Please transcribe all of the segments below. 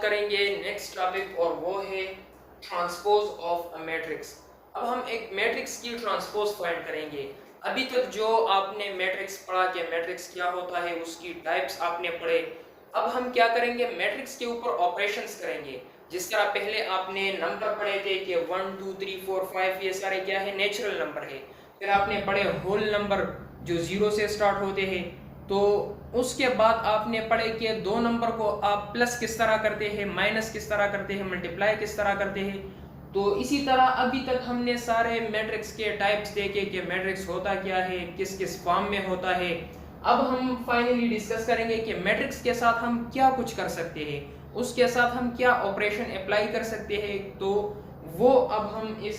करेंगे next topic और वो है ट्रांसपोज ऑफ अ मैट्रिक्स। अब हम एक मैट्रिक्स की ट्रांसपोज फाइंड करेंगे। अभी तक जो आपने मैट्रिक्स पढ़ा कि मैट्रिक्स क्या होता है, उसकी टाइप्स आपने पढ़े। अब हम क्या करेंगे, मैट्रिक्स के ऊपर ऑपरेशंस करेंगे। जिस तरह पहले आपने नंबर पढ़े थे कि 1 2 3 4 5 ये सारे क्या है, नेचुरल नंबर है। फिर आपने पढ़े होल नंबर जो जीरो से स्टार्ट होते हैं। तो उसके बाद आपने पढ़े कि दो नंबर को आप प्लस किस तरह करते हैं, माइनस किस तरह करते हैं, मल्टीप्लाई किस तरह करते हैं। तो इसी तरह अभी तक हमने सारे मैट्रिक्स के टाइप्स देखे कि मैट्रिक्स होता क्या है, किस किस फॉर्म में होता है। अब हम फाइनली डिस्कस करेंगे कि मैट्रिक्स के साथ हम क्या कुछ कर सकते हैं, उसके साथ हम क्या ऑपरेशन अप्लाई कर सकते हैं। तो वो अब हम इस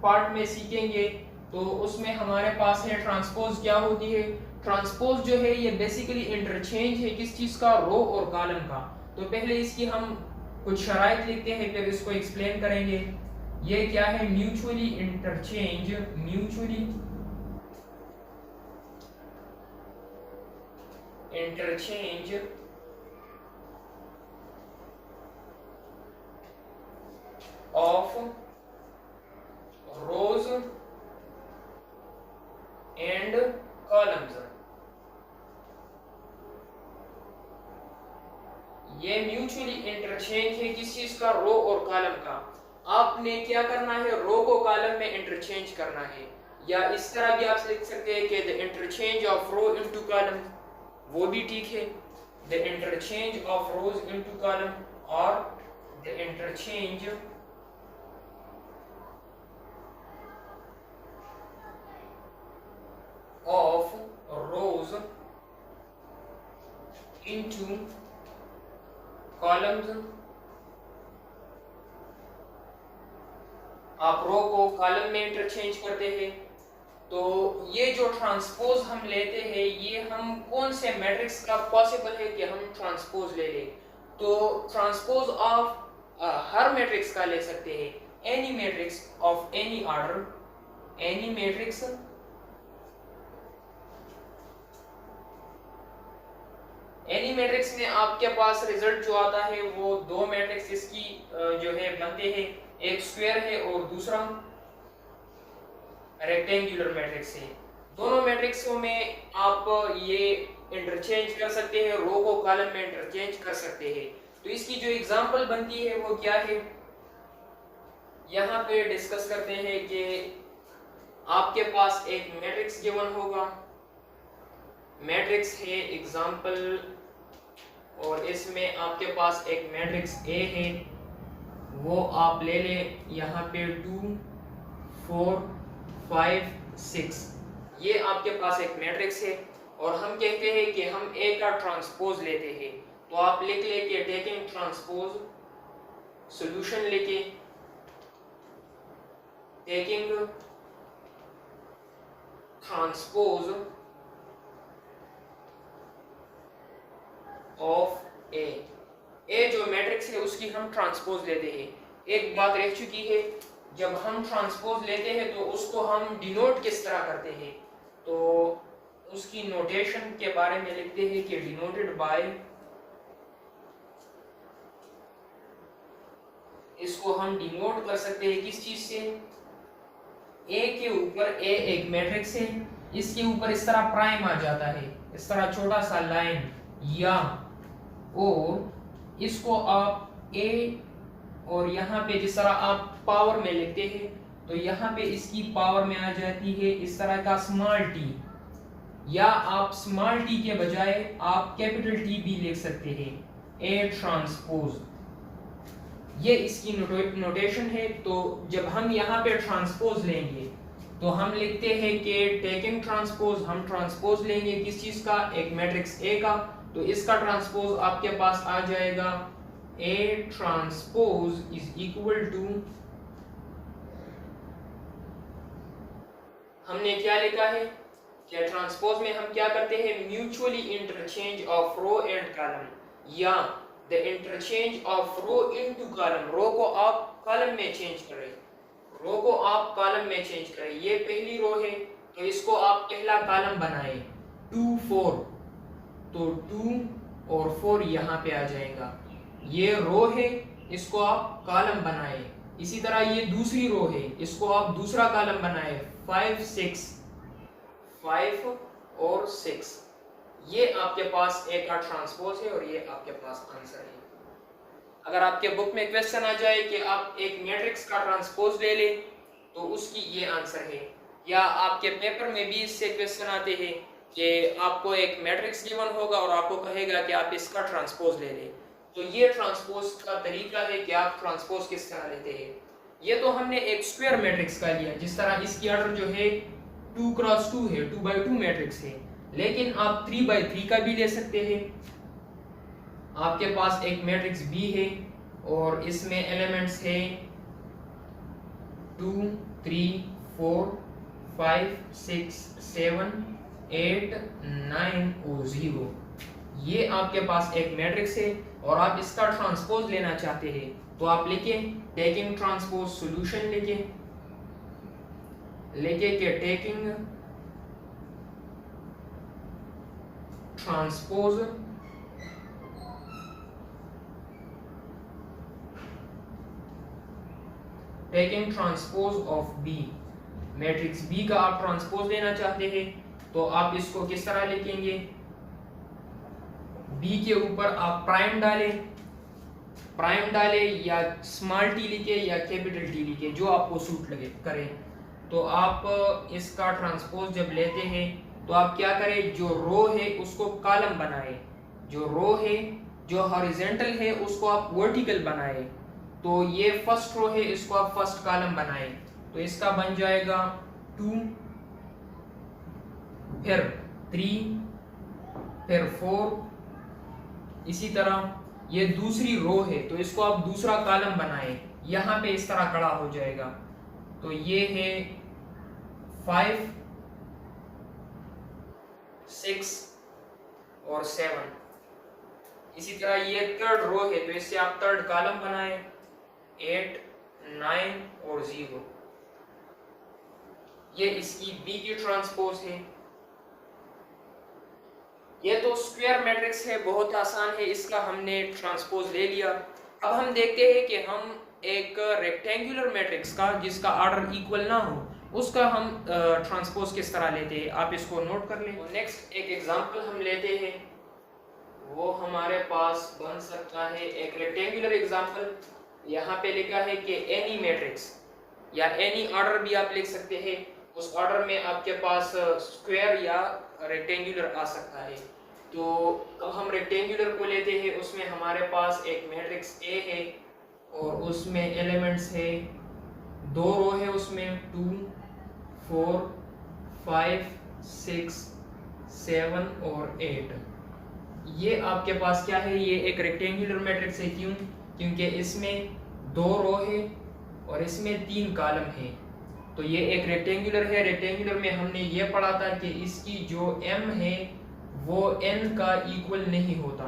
पार्ट में सीखेंगे। तो उसमें हमारे पास है ट्रांसपोज क्या होती है। ट्रांसपोज जो है ये बेसिकली इंटरचेंज है किस चीज का, रो और कॉलम का। तो पहले इसकी हम कुछ शराइत लिखते हैं, फिर इसको एक्सप्लेन करेंगे। ये क्या है, mutually interchange, mutually interchange of rose and columns. ये म्यूचुअली इंटरचेंज है किस चीज का, रो और कॉलम का। आपने क्या करना है, रो को कॉलम में इंटरचेंज करना है। या इस तरह भी आप लिख सकते हैं कि the interchange of row into column, वो भी ठीक है। The interchange of rows into column और the interchange of rows into columns। आप रो को कॉलम में इंटरचेंज करते हैं। तो ये जो ट्रांसपोज हम लेते हैं, ये हम कौन से मैट्रिक्स का पॉसिबल है कि हम ट्रांसपोज ले लें। तो ट्रांसपोज ऑफ हर मैट्रिक्स का ले सकते हैं, any matrix of any order, any matrix any matrix में आपके पास रिजल्ट जो आता है वो दो मैट्रिक्स इसकी जो है बनते हैं, एक स्क्वायर है और दूसरा रेक्टेंगुलर मैट्रिक्स है। दोनों मैट्रिक्सों में आप ये इंटरचेंज कर सकते हैं, रो को कॉलम में इंटरचेंज कर सकते हैं। तो इसकी जो एग्जांपल बनती है वो क्या है, यहाँ पे डिस्कस करते हैं कि आपके पास एक मैट्रिक्स गिवन होगा, मैट्रिक्स है एग्जांपल, और इसमें आपके पास एक मैट्रिक्स ए है, वो आप ले लें। यहाँ पे 2 4 5 6 ये आपके पास एक मैट्रिक्स है। और हम कहते हैं कि हम ए का ट्रांसपोज लेते हैं। तो आप लिख ले कि टेकिंग ट्रांसपोज, सॉल्यूशन लेके टेकिंग ट्रांसपोज ऑफ ए जो मैट्रिक्स है उसकी हम ट्रांसपोज लेते हैं। एक बात रह चुकी है, जब हम ट्रांसपोज लेते हैं तो उसको हम डिनोट किस तरह करते हैं। तो उसकी नोटेशन के बारे में लिखते हैं कि डिनोटेड बाय, इसको हम डिनोट कर सकते हैं किस चीज से, ए के ऊपर ए एक मैट्रिक्स है, इसके ऊपर इस तरह प्राइम आ जाता है, इस तरह छोटा सा लाइन, या और इसको आप ए और यहाँ पे जिस तरह आप पावर में लिखते हैं तो यहाँ पे इसकी पावर में आ जाती है इस तरह का स्मॉल टी, या आप स्मॉल टी के बजाय आप कैपिटल टी भी लिख सकते हैं, ए ट्रांसपोज, ये इसकी नोटेशन है। तो जब हम यहाँ पे ट्रांसपोज लेंगे तो हम लिखते हैं कि टेकिंग ट्रांसपोज, हम ट्रांसपोज लेंगे किस चीज का, एक मैट्रिक्स ए का। तो इसका ट्रांसपोज आपके पास आ जाएगा A transpose is equal to, हमने क्या लिखा है कि ट्रांसपोज में हम क्या करते हैं, mutually interchange of row and column, या the interchange of row into column. Row को आप कॉलम में चेंज करें, रो को आप कॉलम में चेंज करें। ये पहली रो है तो इसको आप पहला कॉलम बनाएं, 2 4, तो 2 और 4 यहाँ पे आ जाएगा। ये रो है, इसको आप कॉलम बनाए। इसी तरह ये दूसरी रो है, इसको आप दूसरा कॉलम बनाए। 5 6 5 और 6, ये आपके पास ए का ट्रांसपोज है और ये आपके पास आंसर है। अगर आपके बुक में क्वेश्चन आ जाए कि आप एक मैट्रिक्स का ट्रांसपोज ले लें तो उसकी ये आंसर है। या आपके पेपर में भी इससे क्वेश्चन आते हैं कि आपको एक मैट्रिक्स गिवन होगा और आपको कहेगा कि आप इसका ट्रांसपोज ले लें, तो ये ट्रांसपोज का तरीका है कि आप ट्रांसपोज किस तरह लेते हैं। ये तो हमने एक स्क्वायर मैट्रिक्स का लिया, जिस तरह इसकी ऑर्डर जो है 2 क्रॉस 2 है, 2 बाई 2 मैट्रिक्स है। लेकिन आप 3 बाई 3 का भी ले सकते हैं। आपके पास एक मैट्रिक्स बी है और इसमें एलिमेंट्स है 2 3 4 5 6 7 8 9 और 0। ये आपके पास एक मैट्रिक्स है और आप इसका ट्रांसपोज लेना चाहते हैं, तो आप लिखे टेकिंग ट्रांसपोज सॉल्यूशन लिखे के taking transpose of B. Matrix B का आप ट्रांसपोज लेना चाहते हैं, तो आप इसको किस तरह लिखेंगे? बी के ऊपर आप प्राइम डालें या स्मॉल टी लिखे या कैपिटल टी लिखे, जो आपको सूट लगे करें। तो आप इसका ट्रांसपोज जब लेते हैं तो आप क्या करें, जो रो है उसको कॉलम बनाए, जो रो है जो हॉरिजॉन्टल है उसको आप वर्टिकल बनाए। तो ये फर्स्ट रो है, इसको आप फर्स्ट कॉलम बनाए, तो इसका बन जाएगा 2 फिर 3 फिर 4। इसी तरह ये दूसरी रो है, तो इसको आप दूसरा कॉलम बनाए, यहाँ पे इस तरह खड़ा हो जाएगा। तो ये है 5 6 और 7। इसी तरह ये थर्ड रो है, तो इससे आप थर्ड कॉलम बनाए 8 9 और 0। ये इसकी बी की ट्रांसपोज है। ये तो स्क्वायर मैट्रिक्स है, बहुत आसान है, इसका हमने ट्रांसपोज ले लिया। अब हम देखते हैं कि हम एक रेक्टेंगुलर मैट्रिक्स का जिसका ऑर्डर इक्वल ना हो उसका हम ट्रांसपोज किस तरह लेते हैं, आप इसको नोट कर लें। नेक्स्ट एक एग्जांपल हम लेते हैं, वो हमारे पास बन सकता है एक रेक्टेंगुलर एग्जांपल। यहाँ पे लिखा है कि एनी मैट्रिक्स या एनी ऑर्डर भी आप लिख सकते हैं, उस ऑर्डर में आपके पास स्क्वायर या रेक्टेंगुलर आ सकता है। तो अब हम रेक्टेंगुलर को लेते हैं, उसमें हमारे पास एक मैट्रिक्स ए है और उसमें एलिमेंट्स है, 2 रो है उसमें 2 4 5 6 7 और 8। ये आपके पास क्या है, ये एक रेक्टेंगुलर मैट्रिक्स है। क्यों? क्योंकि इसमें 2 रो है और इसमें 3 कॉलम है, तो ये एक रेक्टेंगुलर है। रेक्टेंगुलर में हमने ये पढ़ा था कि इसकी जो m है वो n का इक्वल नहीं होता,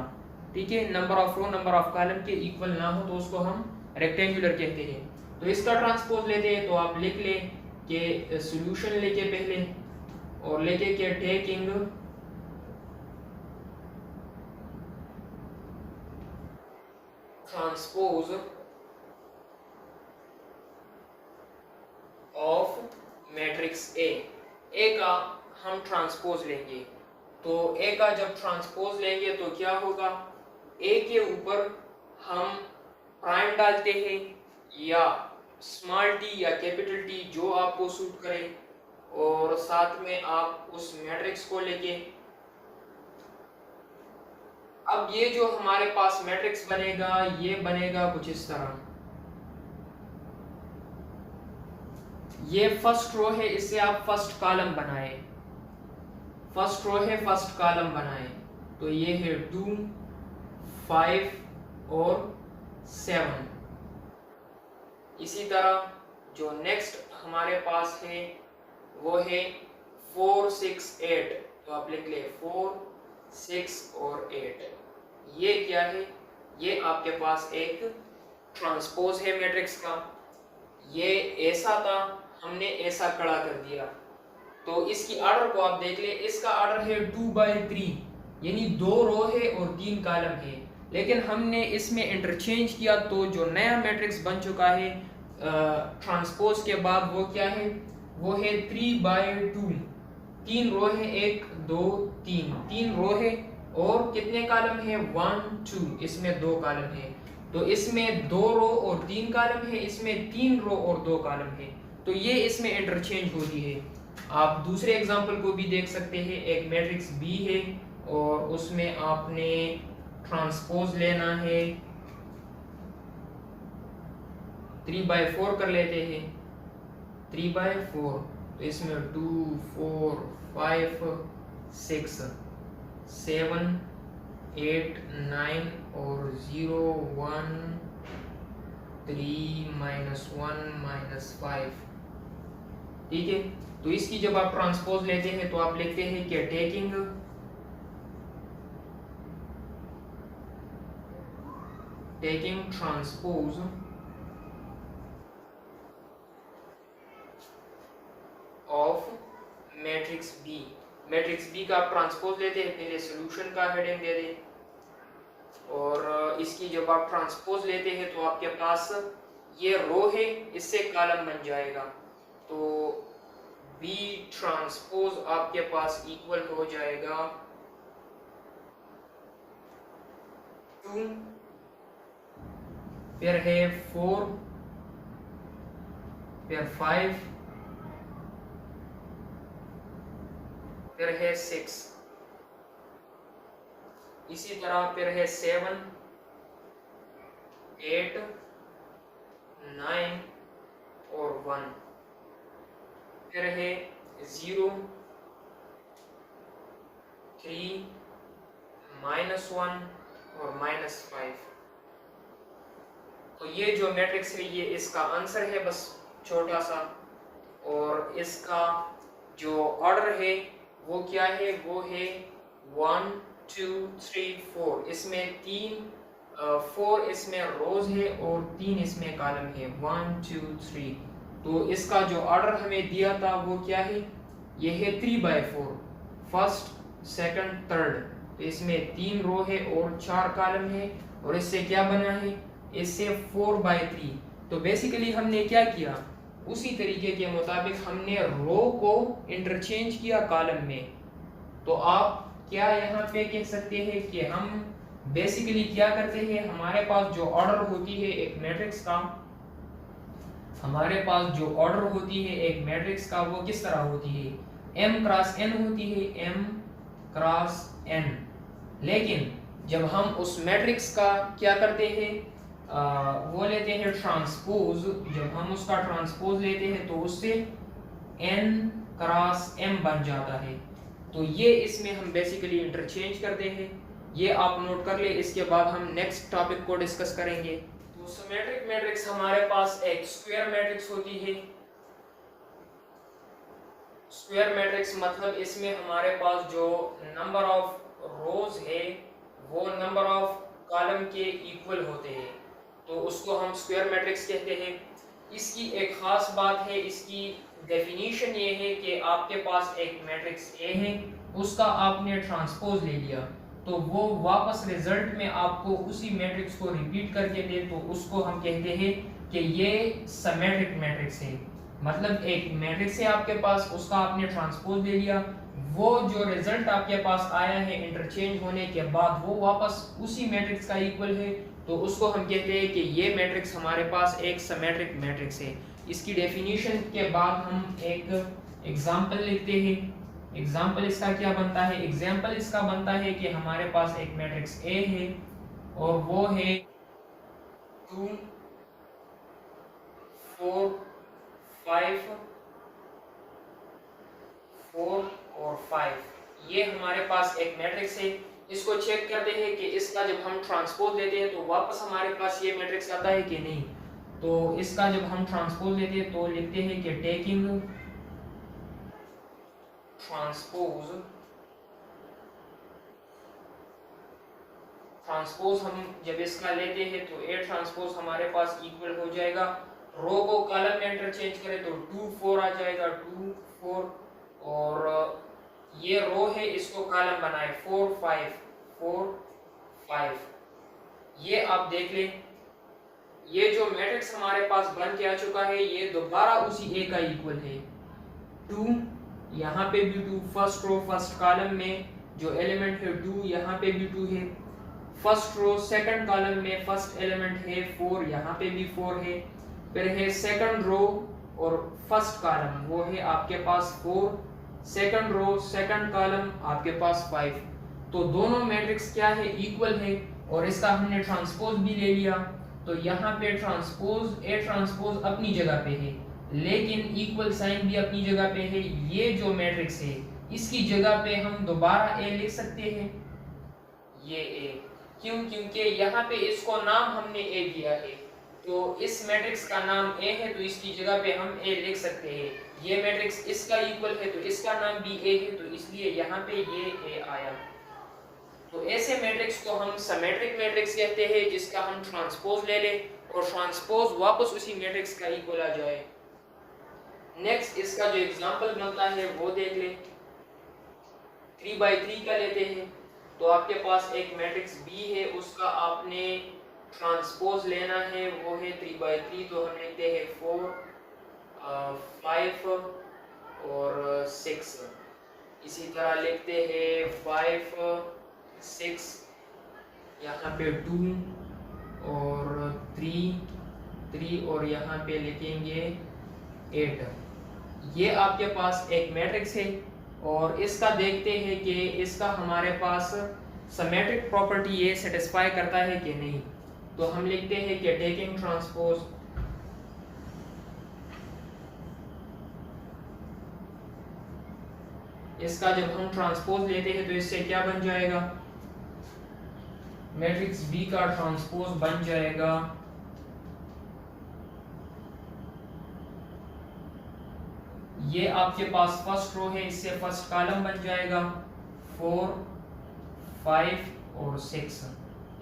ठीक है। Number of row number of column के इक्वल ना हो तो उसको हम रेक्टेंगुलर कहते हैं। तो इसका ट्रांसपोज लेते हैं, तो आप लिख लें कि सॉल्यूशन लेके पहले और लेके के taking transpose of matrix A का हम ट्रांसपोज लेंगे। तो ए का जब ट्रांसपोज लेंगे तो क्या होगा, ए के ऊपर हम प्राइम डालते हैं या स्मॉल टी या कैपिटल टी, जो आपको सूट करे, और साथ में आप उस मैट्रिक्स को लेके, अब ये जो हमारे पास मैट्रिक्स बनेगा ये बनेगा कुछ इस तरह। ये फर्स्ट रो है, इससे आप फर्स्ट कॉलम बनाए, फर्स्ट रो है फर्स्ट कॉलम बनाए, तो ये है 2 5 और 7। इसी तरह जो नेक्स्ट हमारे पास है वो है 4 6 8, तो आप लिख ले 4 6 और 8। ये क्या है, ये आपके पास एक ट्रांसपोज है मैट्रिक्स का। ये ऐसा था, हमने ऐसा खड़ा कर दिया, तो इसकी ऑर्डर को आप देख ले, इसका ऑर्डर है 2 बाई 3, यानी 2 रो है और 3 कॉलम है, लेकिन हमने इसमें इंटरचेंज किया तो जो नया मैट्रिक्स बन चुका है ट्रांसपोज के बाद वो क्या है, वो है 3/2। 3 रो है, 1 2 3, 3 रो है और कितने कॉलम है, 1 2, इसमें 2 कॉलम है। तो इसमें 2 रो और 3 कॉलम है, इसमें 3 रो और 2 कॉलम है, तो ये इसमें इंटरचेंज होती है। आप दूसरे एग्जांपल को भी देख सकते हैं। एक मैट्रिक्स बी है और उसमें आपने ट्रांसपोज लेना है, 3/4 कर लेते हैं, 3/4। तो इसमें 2 4 5 6 7 8 9 और 0 1 3 -1 -5, ठीक है। तो इसकी जब आप ट्रांसपोज लेते हैं तो आप लिखते हैं कि taking transpose of matrix B. Matrix B का आप ट्रांसपोज लेते हैं, पहले सॉल्यूशन का हेडिंग दे दें और इसकी जब आप ट्रांसपोज लेते हैं तो आपके पास ये रो है, इससे कॉलम बन जाएगा। तो बी ट्रांसपोज आपके पास इक्वल हो जाएगा 2, फिर है 4, फिर 5, फिर है 6, इसी तरह फिर है 7 8 9 और 1, फिर है 0 3 -1 और -5। तो ये जो मैट्रिक्स है ये इसका आंसर है, बस छोटा सा। और इसका जो ऑर्डर है वो क्या है, वो है 1 2 3 4। इसमें 4 इसमें रोज है और 3 इसमें कॉलम है, 1 2 3। तो इसका जो ऑर्डर हमें दिया था वो क्या है, ये है 3/4, फर्स्ट सेकंड थर्ड। तो इसमें 3 रो है और 4 कॉलम है और इससे क्या बना है, इससे 4/3। तो बेसिकली हमने क्या किया, उसी तरीके के मुताबिक हमने रो को इंटरचेंज किया कॉलम में। तो आप क्या यहाँ पे कह सकते हैं कि हम बेसिकली क्या करते हैं, हमारे पास जो ऑर्डर होती है एक मैट्रिक्स का, हमारे पास जो ऑर्डर होती है एक मैट्रिक्स का वो किस तरह होती है, m क्रॉस n होती है, m क्रॉस n। लेकिन जब हम उस मैट्रिक्स का क्या करते हैं, वो लेते हैं ट्रांसपोज। जब हम उसका ट्रांसपोज लेते हैं तो उससे n क्रॉस m बन जाता है। तो ये इसमें हम बेसिकली इंटरचेंज करते हैं, ये आप नोट कर ले। इसके बाद हम नेक्स्ट टॉपिक को डिस्कस करेंगे। तो सिमेट्रिक मैट्रिक्स हमारे पास एक स्क्वायर मैट्रिक्स होती है। स्क्वायर मैट्रिक्स मतलब इसमें हमारे पास जो नंबर ऑफ रोज है वो नंबर ऑफ कॉलम के इक्वल होते हैं, तो उसको हम स्क्वायर मैट्रिक्स कहते हैं। इसकी एक खास बात है, इसकी डेफिनेशन ये है कि आपके पास एक मैट्रिक्स ए है, उसका आपने ट्रांसपोज ले लिया तो वो वापस रिजल्ट में आपको उसी मैट्रिक्स को रिपीट करके दे, तो उसको हम कहते हैं कि ये सिमेट्रिक मैट्रिक्स है। मतलब एक मैट्रिक्स है आपके पास, उसका आपने ट्रांसपोज ले लिया, वो जो रिजल्ट आपके पास आया है इंटरचेंज होने के बाद वो वापस उसी मैट्रिक्स का इक्वल है, तो उसको हम कहते हैं कि ये मैट्रिक्स हमारे पास एक सिमेट्रिक मैट्रिक्स है। इसकी डेफिनेशन के बाद हम एक एग्जांपल लिखते हैं। एग्जांपल इसका क्या बनता है, एग्जांपल इसका बनता है कि हमारे पास एक मैट्रिक्स ए है और वो है 2 4 5 4 और 5। ये हमारे पास एक मैट्रिक्स है। इसको चेक करते हैं कि इसका जब हम ट्रांसपोज लेते हैं तो वापस हमारे पास ये मैट्रिक्स आता है कि नहीं। तो इसका जब हम ट्रांसपोज लेते हैं तो लिखते हैं कि टेकिंग ट्रांसपोज हम जब इसका लेते हैं तो ए ट्रांसपोज हमारे पास इक्वल हो जाएगा, रो को कॉलम में इंटरचेंज करें तो 2 4 आ जाएगा, 2 4 और ये रो है, इसको कॉलम बनाए 4 5 4 5। ये आप देख लें, ये जो मैट्रिक्स हमारे पास बन के आ चुका है ये दोबारा उसी ए का इक्वल है। 2 यहाँ पे भी 2, फर्स्ट रो फर्स्ट कॉलम में जो एलिमेंट है 2, यहाँ पे भी 2 है। फर्स्ट रो सेकंड कॉलम में फर्स्ट एलिमेंट है 4, यहाँ पे भी 4 है। फिर है सेकंड रो और फर्स्ट कॉलम, वो है आपके पास 4, सेकंड रो सेकंड कॉलम आपके पास 5। तो दोनों मैट्रिक्स क्या है, इक्वल है, और इसका हमने ट्रांसपोज भी ले लिया। तो यहाँ पे ट्रांसपोज ए ट्रांसपोज अपनी जगह पे है, लेकिन इक्वल साइन भी अपनी जगह पे है। ये जो मैट्रिक्स है इसकी जगह पे हम दोबारा ए लिख सकते हैं, ये ए। क्यों? क्योंकि यहाँ पे इसको नाम हमने ए दिया है, तो इस मैट्रिक्स का नाम ए है, तो इसकी जगह पे हम ए लिख सकते हैं। ये मैट्रिक्स इसका इक्वल है, तो इसका नाम भी ए है, तो इसलिए यहाँ पे ये ए आया। तो ऐसे मैट्रिक्स को हम सिमेट्रिक मैट्रिक्स कहते हैं, जिसका हम ट्रांसपोज ले लें और ट्रांसपोज वापस उसी मैट्रिक्स का इक्वल आ जाए। नेक्स्ट इसका जो एग्जांपल बनता है वो देख लें। 3/3 का लेते हैं। तो आपके पास एक मैट्रिक्स बी है, उसका आपने ट्रांसपोज लेना है, वो है 3/3। तो हम लिखते हैं 4 5 और 6। इसी तरह लिखते हैं 5 6, यहाँ पे 2 और 3 और यहाँ पे लिखेंगे 8। ये आपके पास एक मैट्रिक्स है, और इसका देखते हैं कि इसका हमारे पास सिमेट्रिक प्रॉपर्टी ये सेटिस्फाई करता है कि नहीं। तो हम लिखते हैं कि टेकिंग ट्रांसपोज, इसका जब हम ट्रांसपोज लेते हैं तो इससे क्या बन जाएगा, मैट्रिक्स बी का ट्रांसपोज बन जाएगा ये आपके पास फर्स्ट रो है, इससे फर्स्ट कॉलम बन जाएगा 4 5 और 6।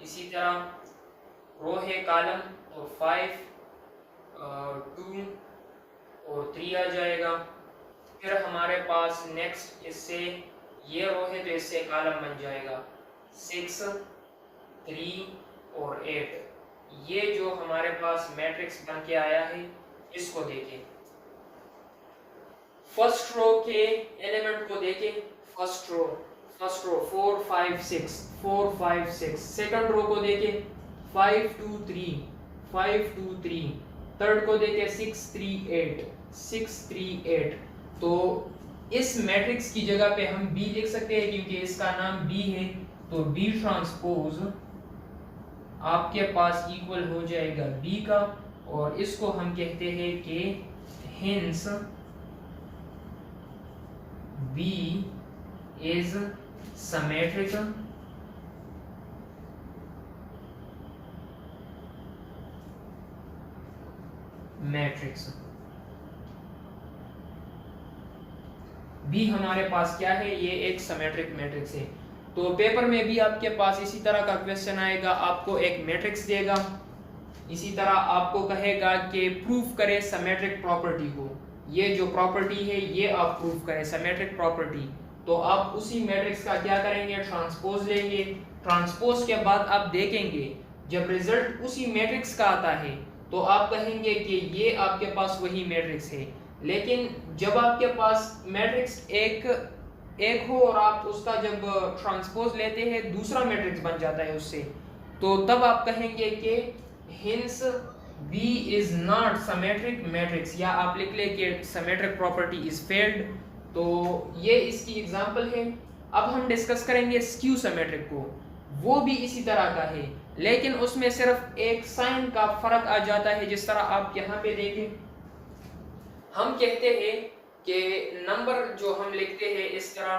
इसी तरह रो है कॉलम और 5 2 और 3 आ जाएगा। फिर हमारे पास नेक्स्ट इससे ये रो है, तो इससे कॉलम बन जाएगा 6 3 और 8। ये जो हमारे पास मैट्रिक्स बन के आया है, इसको देखें। फर्स्ट रो के एलिमेंट को देखें, फर्स्ट रो 4 5 6 4 5 6। सेकंड रो को देखें 5 2 3 5 2 3। थर्ड को देखें 6 3 8 6 3 8। तो इस मैट्रिक्स की जगह पे हम बी लिख सकते हैं, क्योंकि इसका नाम बी है। तो बी ट्रांसपोज आपके पास इक्वल हो जाएगा बी का, और इसको हम कहते हैं कि hence B is symmetric matrix. B हमारे पास क्या है, ये एक सिमेट्रिक मैट्रिक्स है। तो पेपर में भी आपके पास इसी तरह का क्वेश्चन आएगा, आपको एक मैट्रिक्स देगा, इसी तरह आपको कहेगा कि प्रूफ करें सिमेट्रिक प्रॉपर्टी को। ये जो प्रॉपर्टी है ये आप प्रूफ करें, सिमेट्रिक प्रॉपर्टी। तो आप उसी मैट्रिक्स का क्या करेंगे, ट्रांसपोज लेंगे। ट्रांसपोज के बाद आप देखेंगे जब रिजल्ट उसी मैट्रिक्स का आता है तो आप कहेंगे कि ये आपके पास वही मैट्रिक्स है। लेकिन जब आपके पास मैट्रिक्स एक हो और आप उसका जब ट्रांसपोज लेते हैं दूसरा मैट्रिक्स बन जाता है उससे, तो तब आप कहेंगे कि hints B is not symmetric matrix, या आप लिख ले कि symmetric property is failed। तो ये इसकी एग्जांपल है। अब हम डिस्कस करेंगे स्क्यू सिमेट्रिक को। वो भी इसी तरह का है, लेकिन उसमें सिर्फ एक साइन का फर्क आ जाता है। जिस तरह आप यहाँ पे देखें, हम कहते हैं कि नंबर जो हम लिखते हैं इस तरह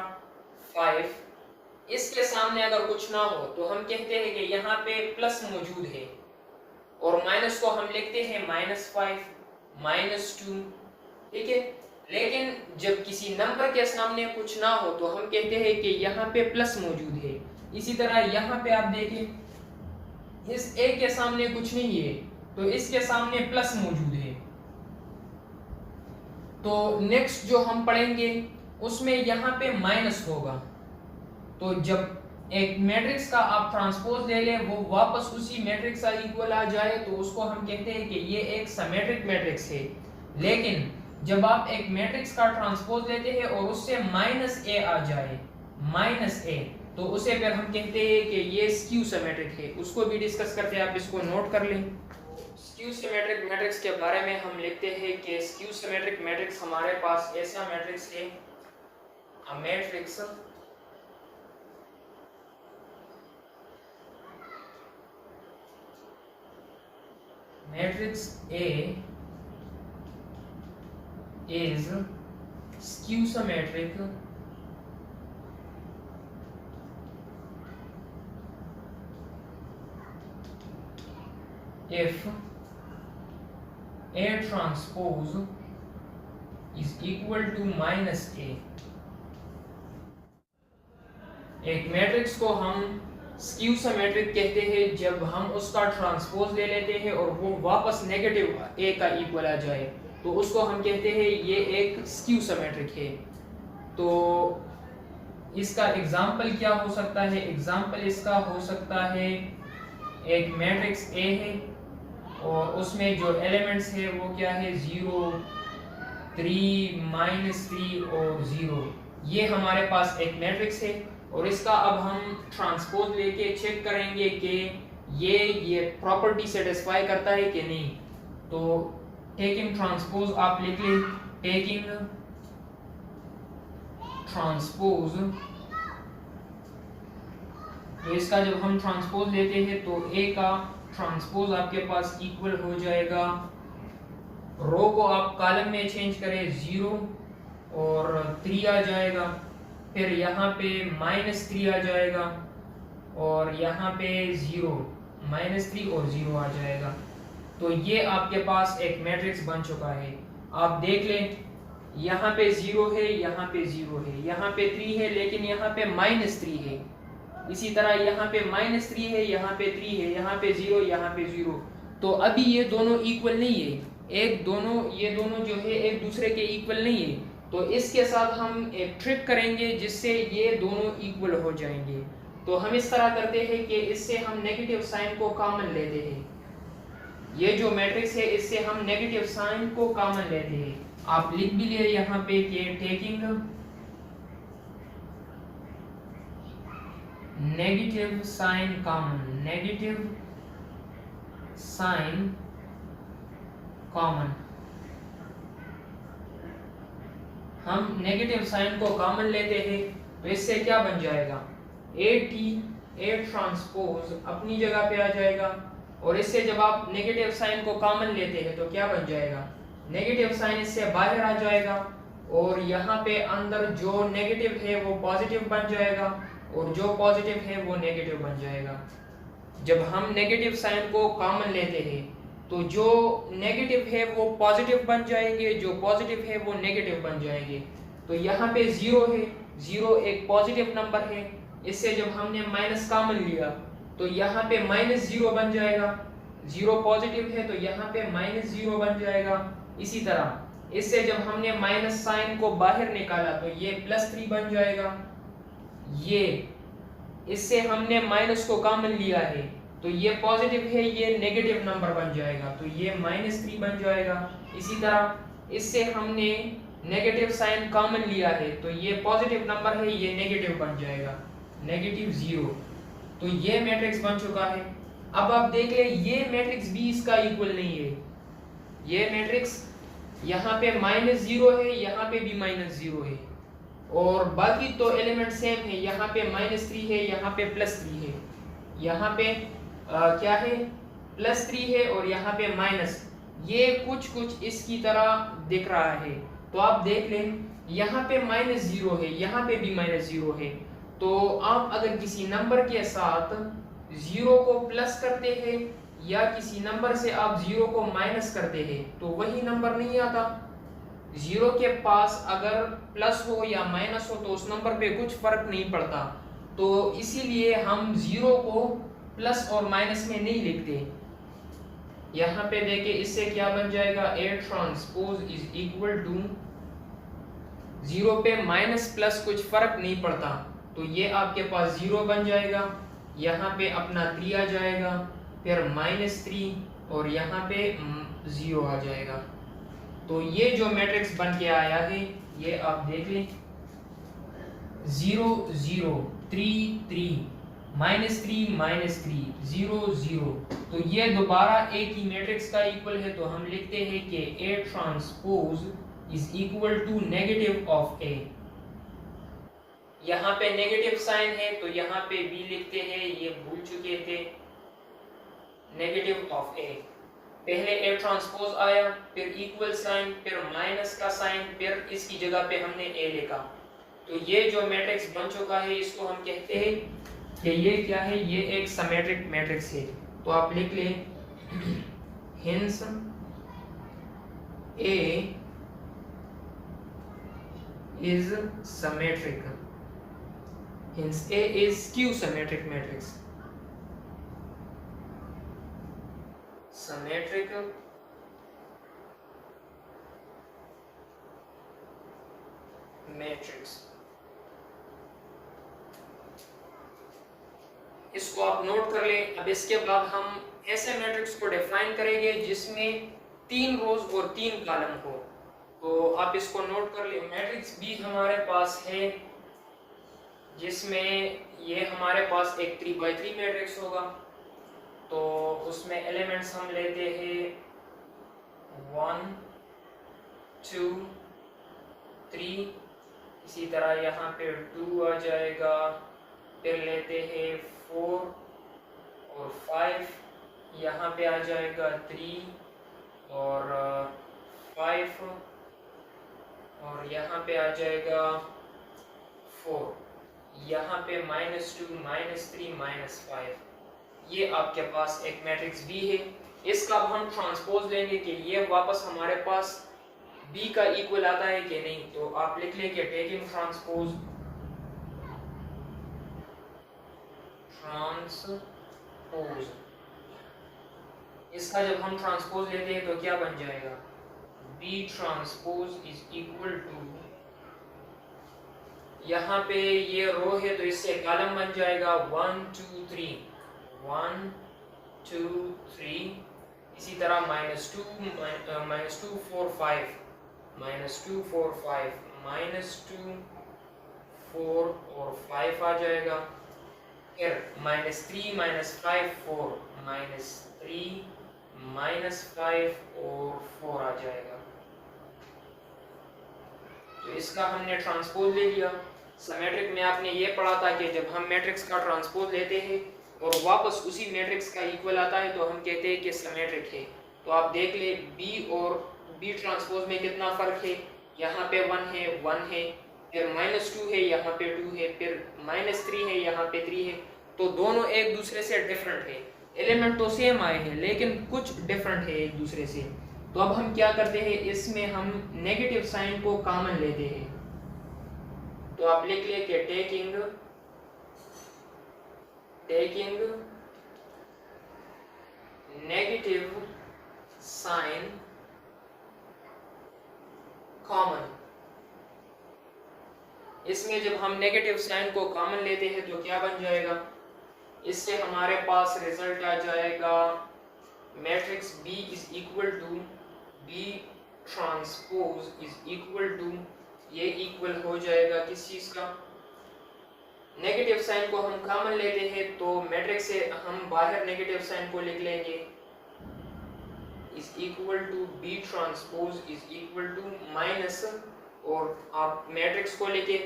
5, इसके सामने अगर कुछ ना हो तो हम कहते हैं कि यहाँ पे प्लस मौजूद है, और माइनस को हम लिखते हैं -5 -2, ठीक है। लेकिन जब किसी नंबर के सामने कुछ ना हो तो हम कहते हैं कि यहाँ पे प्लस मौजूद है। इसी तरह यहाँ पे आप देखें, इस ए के सामने कुछ नहीं है तो इसके सामने प्लस मौजूद है। तो नेक्स्ट जो हम पढ़ेंगे उसमें यहाँ पे माइनस होगा। तो जब एक मैट्रिक्स का आप ट्रांसपोज ले लें, वो वापस उसी मैट्रिक्स का इक्वल आ जाए, तो उसको हम कहते हैं कि ये एक सिमेट्रिक मैट्रिक्स है। लेकिन जब आप एक मैट्रिक्स का ट्रांसपोज लेते हैं और उससे माइनस ए आ जाए, माइनस ए, तो उसे फिर हम कहते हैं कि ये स्क्यू सिमेट्रिक है। उसको भी डिस्कस करते हैं, आप इसको नोट कर लें। स्क्यू सिमेट्रिक मैट्रिक्स के बारे में हम लिखते हैं कि स्क्यू सिमेट्रिक मैट्रिक्स हमारे पास ऐसा मैट्रिक्स है, a matrix matrix A is skew symmetric if A transpose is equal to minus A। एक मैट्रिक्स को हम स्क्यू सिमेट्रिक कहते हैं जब हम उसका ट्रांसपोज ले लेते हैं और वो वापस नेगेटिव ए का इक्वल आ जाए, तो उसको हम कहते हैं ये एक स्क्यू सिमेट्रिक है। तो इसका एग्जांपल क्या हो सकता है? एग्जांपल इसका हो सकता है, एक मैट्रिक्स ए है और उसमें जो एलिमेंट्स है वो क्या है, 0, 3, -3 और 0। ये हमारे पास एक मैट्रिक्स है और इसका अब हम ट्रांसपोज लेके चेक करेंगे कि ये प्रॉपर्टी सेटिस्फाई करता है कि नहीं। तो टेकिंग ट्रांसपोज आप लिख लें, टेकिंग ट्रांसपोज। तो इसका जब हम ट्रांसपोज लेते हैं तो ए का ट्रांसपोज आपके पास इक्वल हो जाएगा, रो को आप कॉलम में चेंज करें, 0 और 3 आ जाएगा, फिर यहाँ पे -3 आ जाएगा और यहाँ पे 0, -3 और 0 आ जाएगा। तो ये आपके पास एक मैट्रिक्स बन चुका है। आप देख लें, यहाँ पे 0 है, यहाँ पे 0 है, यहाँ पे 3 है, लेकिन यहाँ पे -3 है। इसी तरह यहाँ पे -3 है, यहाँ पे 3 है, यहाँ पे 0, यहाँ पे 0। तो अभी ये दोनों इक्वल नहीं है, ये दोनों जो है एक दूसरे के इक्वल नहीं है। तो इसके साथ हम एक ट्रिक करेंगे जिससे ये दोनों इक्वल हो जाएंगे। तो हम इस तरह करते हैं कि इससे हम नेगेटिव साइन को कॉमन लेते हैं। ये जो मैट्रिक्स है इससे हम नेगेटिव साइन को कॉमन लेते हैं। आप लिख भी लिए यहाँ पे कि taking negative sign common, negative sign common. हम नेगेटिव साइन को कॉमन लेते हैं तो इससे क्या बन जाएगा, ए ट्रांसपोज अपनी जगह पे आ जाएगा। और इससे जब आप नेगेटिव साइन को कॉमन लेते हैं तो क्या बन जाएगा, नेगेटिव साइन इससे बाहर आ जाएगा और यहाँ पे अंदर जो नेगेटिव है वो पॉजिटिव बन जाएगा और जो पॉजिटिव है वो नेगेटिव बन जाएगा। जब हम नेगेटिव साइन को कॉमन लेते हैं तो जो नेगेटिव है वो पॉजिटिव बन जाएंगे, जो पॉजिटिव है वो नेगेटिव बन जाएंगे। तो यहाँ पे 0 है, 0 एक पॉजिटिव नंबर है, इससे जब हमने माइनस कॉमन लिया तो यहाँ पे -0 बन जाएगा, 0 पॉजिटिव है तो यहाँ पे -0 बन जाएगा। इसी तरह इससे जब हमने माइनस साइन को बाहर निकाला तो ये +3 बन जाएगा। ये इससे हमने माइनस को कॉमन लिया है तो ये पॉजिटिव है, ये नेगेटिव नंबर बन जाएगा, तो ये -3 बन जाएगा। इसी तरह इससे हमने नेगेटिव साइन कॉमन लिया है तो ये पॉजिटिव नंबर है, ये नेगेटिव बन जाएगा, -0। तो ये मैट्रिक्स बन चुका है। अब आप देख ले, ये मैट्रिक्स भी इसका इक्वल नहीं है। ये मैट्रिक्स यहाँ पे -0 है, यहाँ पे भी -0 है और बाकी तो एलिमेंट सेम है। यहाँ पे -3 है, यहाँ पे +3 है, यहाँ पे क्या है, +3 है और यहाँ पे माइनस। ये कुछ इसकी तरह दिख रहा है। तो आप देख लें, यहाँ पे -0 है, यहाँ पे भी -0 है। तो आप अगर किसी नंबर के साथ 0 को प्लस करते हैं या किसी नंबर से आप 0 को माइनस करते हैं तो वही नंबर नहीं आता। 0 के पास अगर प्लस हो या माइनस हो तो उस नंबर पे कुछ फर्क नहीं पड़ता। तो इसीलिए हम 0 को प्लस और माइनस में नहीं लिखते। यहाँ पे देखिए, इससे क्या बन जाएगा, A transpose is equal to zero पे माइनस प्लस कुछ फर्क नहीं पड़ता, तो ये आपके पास जीरो बन जाएगा, यहाँ पे अपना 3 आ जाएगा, फिर -3 और यहाँ पे 0 आ जाएगा। तो ये जो मैट्रिक्स बन के आया है ये आप देख लें, 0 0 3 3 -3 -3 0 0। तो ये दोबारा एक ही मैट्रिक्स का इक्वल है, तो हम लिखते हैं कि A transpose is equal to negative of A। यहाँ पे नेगेटिव साइन है तो यहाँ पे B लिखते हैं, ये भूल चुके थे, नेगेटिव ऑफ A। पहले A ट्रांसपोज आया, फिर इक्वल साइन, फिर माइनस का साइन, फिर इसकी जगह पे हमने A लिखा। तो ये जो मैट्रिक्स बन चुका है इसको हम कहते हैं कि ये क्या है, ये एक सिमेट्रिक मैट्रिक्स है। तो आप लिख लें hence A is symmetric, hence A is skew-symmetric matrix, symmetric matrix। इसको आप नोट कर लें। अब इसके बाद हम ऐसे मैट्रिक्स को डिफाइन करेंगे जिसमें 3 रोज और 3 कॉलम हो। तो आप इसको नोट कर लें। मैट्रिक्स बी हमारे पास है जिसमें ये हमारे पास एक 3x3 मैट्रिक्स होगा। तो उसमें एलिमेंट्स हम लेते हैं 1 2 3, इसी तरह यहाँ पे 2 आ जाएगा, फिर लेते हैं 4 और 5, यहाँ पे आ जाएगा 3 और 5 और यहाँ पे आ जाएगा 4, यहाँ पे -2 -3 -5। ये आपके पास एक मैट्रिक्स बी है। इसका अब हम ट्रांसपोज लेंगे कि ये वापस हमारे पास बी का इक्वल आता है कि नहीं। तो आप लिख लें कि टेकिंग ट्रांसपोज इसका जब हम ट्रांसपोज लेते हैं तो क्या बन जाएगा, B transpose is equal to, यहाँ पे ये रो है तो इससे कॉलम बन जाएगा 1 2 3 1 2 3, इसी तरह -2 4 5 -2 4 5 -2 4 और 5 आ जाएगा, फिर -3 -5 4 -3 -5 और 4 आ जाएगा। तो इसका हमने ट्रांसपोज ले लिया। सिमेट्रिक में आपने ये पढ़ा था कि जब हम मैट्रिक्स का ट्रांसपोज लेते हैं और वापस उसी मैट्रिक्स का इक्वल आता है तो हम कहते हैं कि सिमेट्रिक है। तो आप देख ले बी और बी ट्रांसपोज में कितना फर्क है, यहाँ पे 1 है 1 है, फिर -2 है, यहाँ पे 2 है, फिर -3 है, यहाँ पे 3 है। तो दोनों एक दूसरे से डिफरेंट है, एलिमेंट तो सेम आए हैं लेकिन कुछ डिफरेंट है एक दूसरे से। तो अब हम क्या करते हैं, इसमें हम नेगेटिव साइन को कॉमन लेते हैं। तो आप लिख ले कि टेकिंग नेगेटिव साइन कॉमन। इसमें जब हम नेगेटिव साइन को कॉमन लेते हैं तो क्या बन जाएगा, इससे हमारे पास रिजल्ट आ जाएगा matrix B is equal to B transpose is equal to, ये इक्वल हो जाएगा किस चीज का, नेगेटिव साइन को हम कॉमन लेते हैं तो मैट्रिक्स से हम बाहर नेगेटिव साइन को लिख लेंगे, is equal to B transpose is equal to minus, और आप मैट्रिक्स को लेके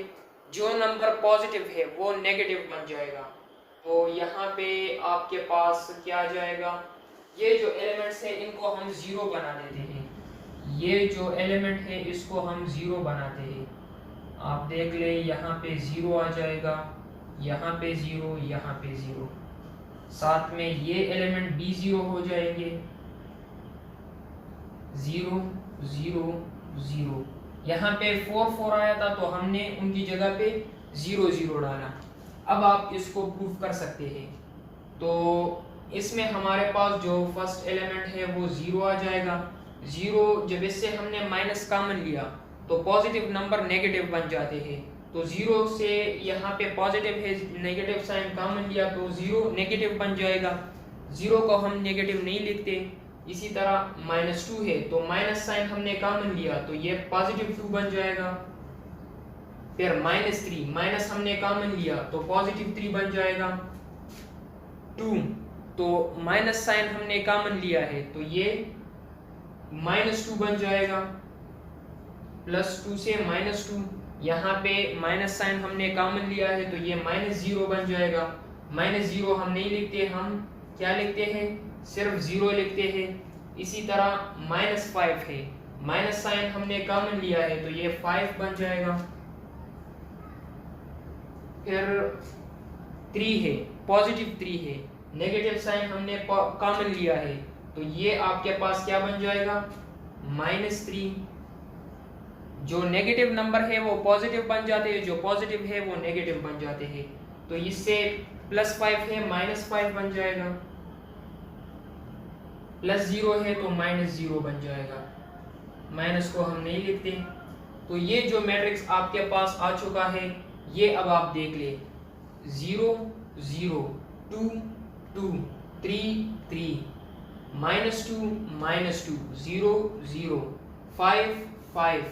जो नंबर पॉजिटिव है वो नेगेटिव बन जाएगा। तो यहाँ पे आपके पास क्या आ जाएगा, ये जो एलिमेंट्स है इनको हम 0 बना देते हैं, ये जो एलिमेंट है इसको हम 0 बनाते हैं। आप देख ले यहाँ पे 0 आ जाएगा, यहाँ पे 0, यहाँ पे 0, साथ में ये एलिमेंट भी 0 हो जाएंगे, 0 0 0। यहाँ पे 4 4 आया था तो हमने उनकी जगह पे 0 0 डाला। अब आप इसको प्रूव कर सकते हैं। तो इसमें हमारे पास जो फर्स्ट एलिमेंट है वो 0 आ जाएगा। 0 जब इससे हमने माइनस कॉमन लिया तो पॉजिटिव नंबर नेगेटिव बन जाते हैं। तो 0 से यहाँ पे पॉजिटिव है, नेगेटिव साइन कॉमन लिया तो 0 नेगेटिव बन जाएगा, 0 को हम नेगेटिव नहीं लिखते। इसी तरह -2 है तो माइनस साइन हमने कॉमन लिया तो ये पॉजिटिव 2 बन जाएगा। फिर -3, माइनस हमने कॉमन लिया तो पॉजिटिव 3 बन जाएगा। 2 तो माइनस साइन हमने कॉमन लिया है तो ये -2 बन जाएगा। +2 से -2, यहाँ पे माइनस साइन हमने कॉमन लिया है तो ये -0 बन जाएगा। -0 हम नहीं लिखते, हम क्या लिखते हैं, सिर्फ 0 लिखते हैं। इसी तरह -5 है, माइनस साइन हमने कॉमन लिया है तो ये 5 बन जाएगा। फिर 3 है, पॉजिटिव 3 है, नेगेटिव साइन हमने कॉमन लिया है तो ये आपके पास क्या बन जाएगा, -3। जो नेगेटिव नंबर है वो पॉजिटिव बन जाते हैं, जो पॉजिटिव है वो नेगेटिव बन जाते हैं। तो इससे +5 है, -5 बन जाएगा। +0 है तो -0 बन जाएगा, माइनस को हम नहीं लिखते। तो ये जो मैट्रिक्स आपके पास आ चुका है ये अब आप देख ले, 0 0 2 2 3 3, -2 -2 0 0 5 5,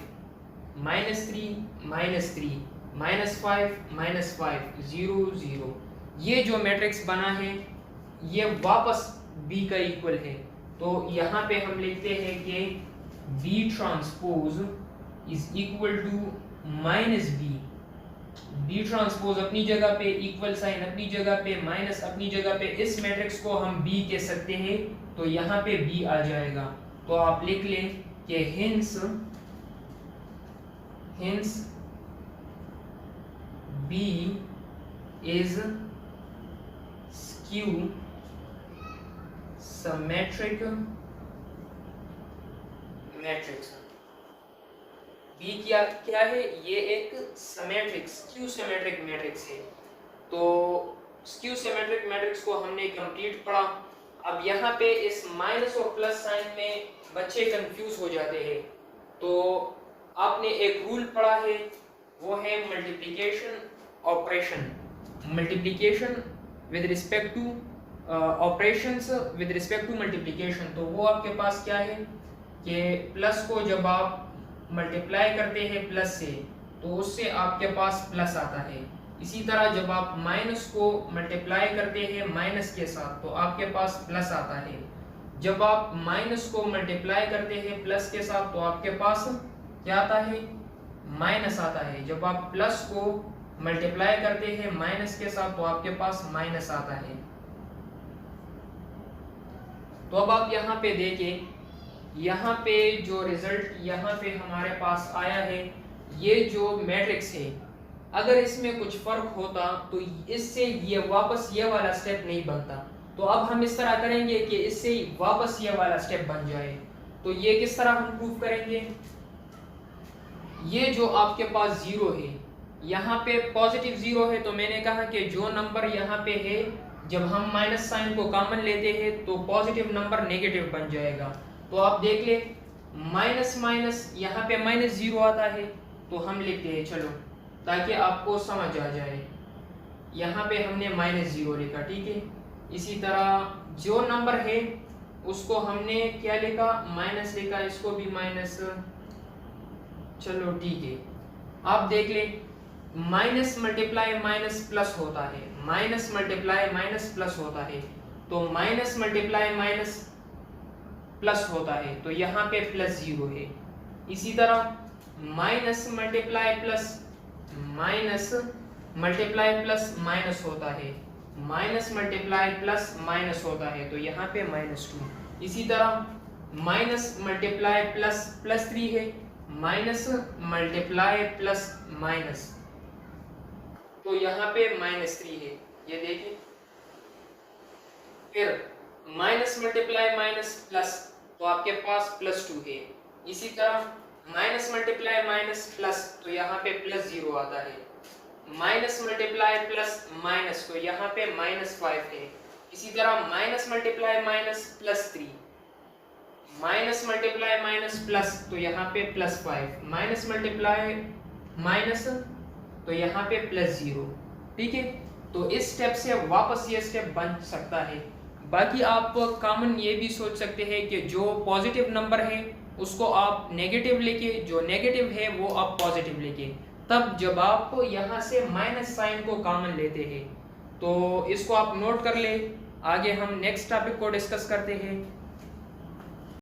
-3 -3, -5 -5 0 0। ये जो मैट्रिक्स बना है ये वापस B का इक्वल है। तो यहाँ पे हम लिखते हैं कि B transpose is equal to -B। B transpose अपनी जगह पे, इक्वल साइन अपनी जगह पे, माइनस अपनी जगह पे, इस मैट्रिक्स को हम B कह सकते हैं तो यहाँ पे B आ जाएगा। तो आप लिख लें कि hints B is skew symmetric matrix। B क्या क्या है, ये एक सिमेट्रिक स्क्यू सिमेट्रिक मैट्रिक्स है। तो स्क्यू सिमेट्रिक मैट्रिक्स को हमने कंप्लीट पढ़ा। अब यहाँ पे इस माइनस और प्लस साइन में बच्चे कंफ्यूज हो जाते हैं। तो आपने एक रूल पढ़ा है, वो है multiplication operation, multiplication with respect to operations with respect to multiplication. तो वो आपके पास क्या है कि प्लस को जब आप मल्टीप्लाई करते हैं प्लस से तो उससे आपके पास प्लस आता है। इसी तरह जब आप माइनस को मल्टीप्लाई करते हैं माइनस के साथ तो आपके पास प्लस आता है। जब आप माइनस को मल्टीप्लाई करते हैं प्लस के साथ तो आपके पास क्या आता है, माइनस आता है। जब आप प्लस को मल्टीप्लाई करते हैं माइनस के साथ तो आपके पास माइनस आता है। तो अब आप यहाँ पे देखें, यहाँ पे जो रिजल्ट यहाँ पे हमारे पास आया है, ये जो मैट्रिक्स है, अगर इसमें कुछ फर्क होता तो इससे ये वापस ये वाला स्टेप नहीं बनता। तो अब हम इस तरह करेंगे कि इससे वापस ये वाला स्टेप बन जाए। तो ये किस तरह हम प्रूव करेंगे, ये जो आपके पास 0 है, यहाँ पे पॉजिटिव 0 है तो मैंने कहा कि जो नंबर यहाँ पे है जब हम माइनस साइन को कॉमन लेते हैं तो पॉजिटिव नंबर नेगेटिव बन जाएगा। तो आप देख ले, माइनस माइनस यहाँ पे -0 आता है तो हम लिखते हैं, चलो ताकि आपको समझ आ जाए, यहाँ पे हमने -0 लिखा, ठीक है। इसी तरह जो नंबर है उसको हमने क्या लिखा, माइनस लिखा, इसको भी माइनस, चलो ठीक है। आप देख ले, माइनस मल्टीप्लाई माइनस प्लस होता है, माइनस मल्टीप्लाई माइनस प्लस होता है, तो माइनस मल्टीप्लाई माइनस प्लस होता है तो यहाँ पे +0 है। इसी तरह minus multiply plus minus multiply plus minus होता है, माइनस मल्टीप्लाई प्लस माइनस होता है तो यहाँ पे -2। इसी तरह माइनस मल्टीप्लाई प्लस +3 है, माइनस मल्टीप्लाई प्लस माइनस तो यहाँ पे -3 है, ये देखिए। फिर माइनस मल्टीप्लाई माइनस प्लस तो आपके पास +2 है। इसी तरह माइनस मल्टीप्लाई माइनस प्लस तो यहाँ पे +0 आता है, माइनस मल्टीप्लाई प्लस माइनस तो यहाँ पे -5 है। इसी तरह minus multiply minus +3, minus multiply minus plus, तो यहाँ पे +5, माइनस मल्टीप्लाई माइनस, तो यहाँ पे +0। ठीक है, तो इस स्टेप से वापस ये स्टेप बन सकता है। बाकी आप कॉमन ये भी सोच सकते हैं कि जो पॉजिटिव नंबर है उसको आप नेगेटिव लेके, जो नेगेटिव है वो आप पॉजिटिव लेके, तब जब आप यहाँ से माइनस साइन को कॉमन लेते हैं। तो इसको आप नोट कर ले। आगे हम नेक्स्ट टॉपिक को डिस्कस करते हैं।